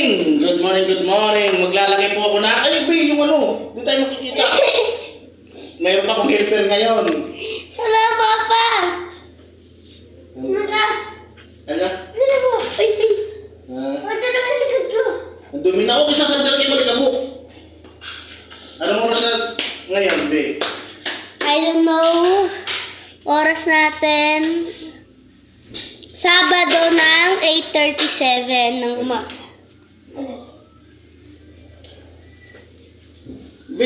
morning! Good morning, good morning. Maglalagay po ako na, ay, B, yung ano, doon tayo makikita. Mayroon akong helper ngayon. Wala, Papa! Naka! Ano? Ano mo? Ay, ay! Ah, Wala naman likod ko! ang dumi na ako, kisasandal kayo balik ako. Anong oras na ngayon, B? I don't know. Oras natin. Sabado ng 8:37 ng umaga. B,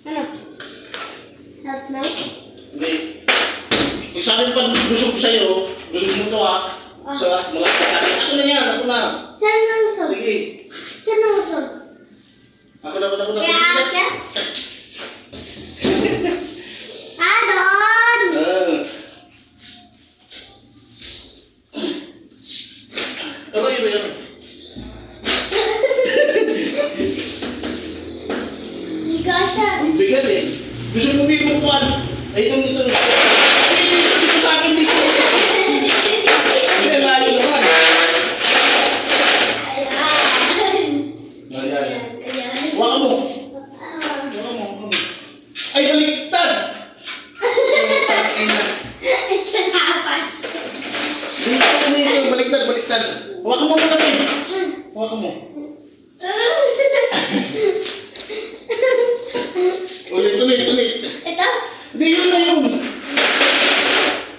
Ano? Help na? B. Pag sabi pa, gusto ko sa'yo, gusto mo to ha. Sa malapit natin. Ako na yan, ako na. Saan na usog? Sige. Saan na usog? Ako na. Kaya aka? Ah, doon! Ano yun? Higa siya. Ang bigat eh. Gusto mo bibukuan. Ay, ito. Ay, dito sa akin dito. Hindi, layo naman. Ayan. Ay. Ayan. Huwag mo. Ah. Ay, baliktad. Ito na pa. Baliktad. Huwag mo muna rin. Huwag mo. Ulit. Ito? Hindi, yun na yun.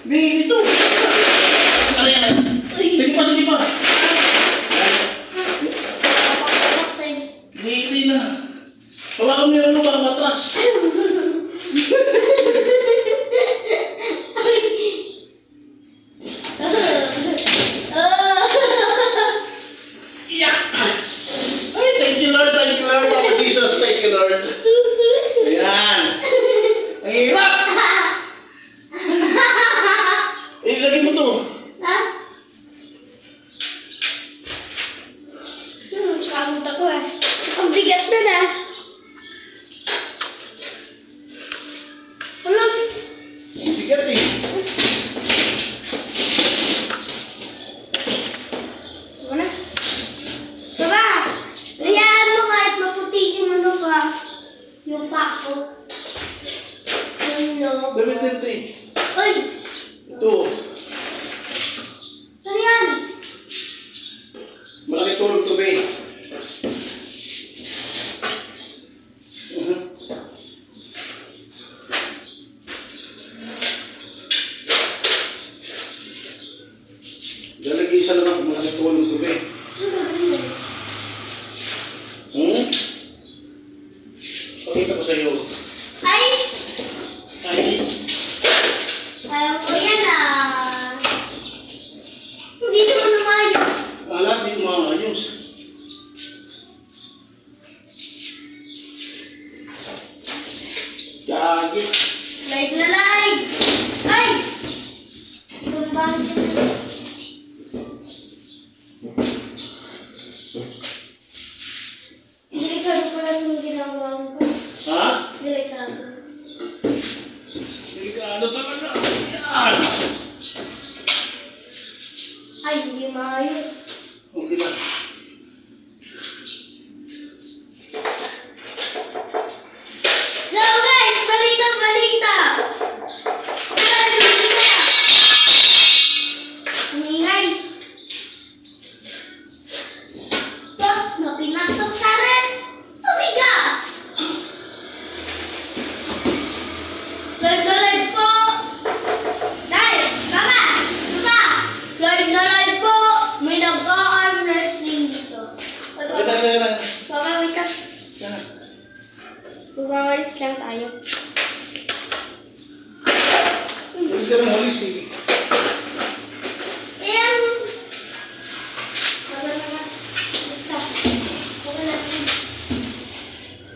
Hindi, ito. Ano yan? Uy. Sige pa. Hindi na. Hawakan mo yung ano, baka matras. Yeah. Ay, thank you Lord, Papa Jesus, thank you Lord. Ayan. Ang hirap. Ilagay mo to. Ha? Kamot ako eh. Ang bigat na na. Ano? Bigat eh. Ano? Baba! Riyaan mo kahit maputi yung ano ka. Yung pako. Yung logo. Damit din ito eh. Uy! Ito. Saan yan? Malaki tulog to, babe. Lalagay isa lang ako, malaki tulog to, babe. Pakita ko sa'yo. Ay! Ay, Ayaw ko yan ah. Hindi naman umayos. wala, di mo maayos. Gagi. Live na live! Ay! Tumbahan siya na. Delikado pala yung ginagawa ko. Ha? Delikado. Delikado talaga. Yan. Ay, hindi maayos. Okay na. So guys, balita! Ingay! Tok na pinasok sa red! Tumigas! Live na live po! Live! Kama! Kama! Live na live po! May nag-arm wrestling dito. Okay na. Baka wait lang. Yan na. Magwawalis lang tayo. Hindi ka rin huli, sige. Ayan! Wala naman. Basta. Okay lang yan.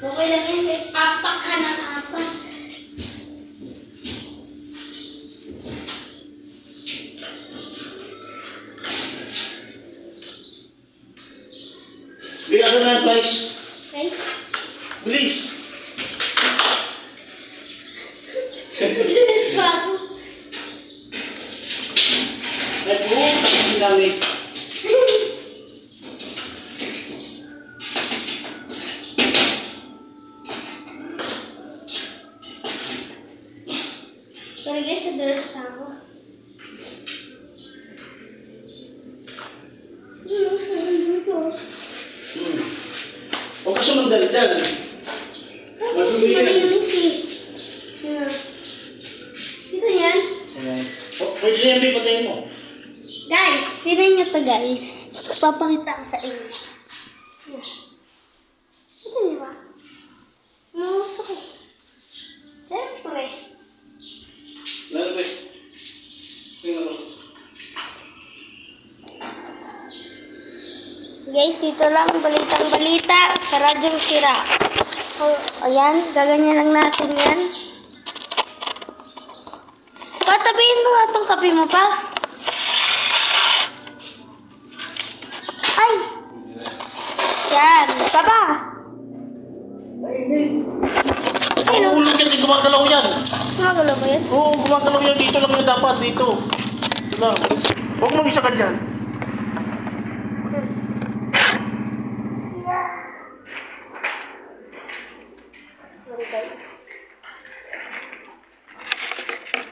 Okay lang yan. Apak ka ng apak. Bigyan ka na yung price. Guys? Bilis. Bilis pa ako. Ay, ang gamit. Pero guys, sa dress pa ako. Huwag ka sumandal dyan. Si Marinis eh. Ito yan. Pwede na yan, may patayin mo. Guys, tinan nyo to guys. Papakita ko sa inyo. Ito niyo ba? Mausok eh. Siyempre. Lalo ba? Tingnan mo. Guys, dito lang balitang balita sa Radyong Sira. Oh, ayan, gaganyan lang natin yan. Patabihin mo nga itong kape mo pa. Ay! Yan, baba. Ay, hindi. Ay, no. Ulog yan, gumagalaw yan. Gumagalaw ba yan? Oo, gumagalaw yan. Dito lang yan dapat, dito. Ito lang. Huwag mong isa ka dyan. Sorry guys.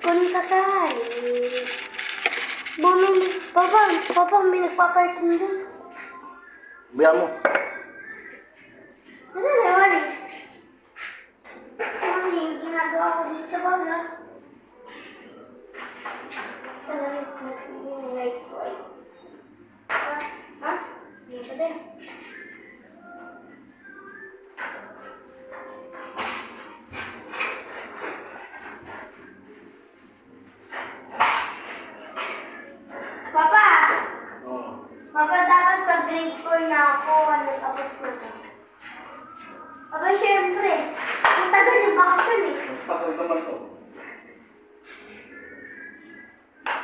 Kung sakay. Bumili. Papa, may nagpaparking doon. Biya mo. Ano na, walis? Ano yung ginagawa ko dito ba, no? Talagang yung light ko ay. Ha? Hindi pa din. Papa! Oo. Papa, dapat pag-grade 4 na ako, tapos na to. Papa, syempre. Ang tagal yung bakasyon eh. Patay naman to.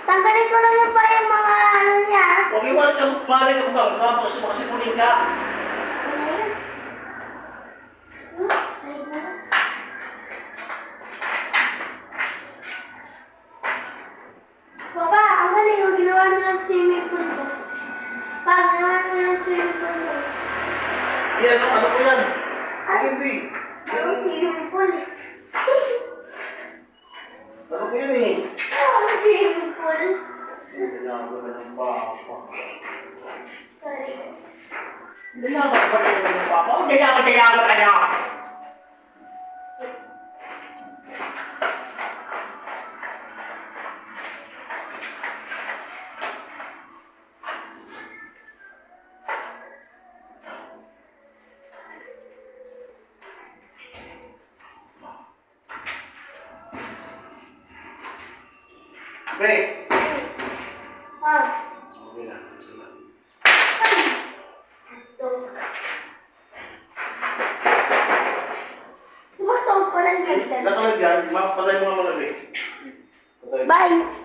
Tanggalin ko lang yung pa yung mga ano niya. Huwag yung maling ka ba? Kasi makasipunin ka. Ano yun? Side na lang. Papa, ang galing yung ginawa nila ng swimming pool ko. Pa, ginawa nila ng swimming pool ko. Yan, ano ko yan? Hindi. Ano swimming pool? Ano ko yan eh? Ano swimming pool? Hindi na ako ng papa. Sorry. Hindi na ako ng papa. Hindi na ako ka na. Pre. Ah. Okay na. Tumataw pa lang ganda. Nakalag yan, patay mo nga malamig. Bye!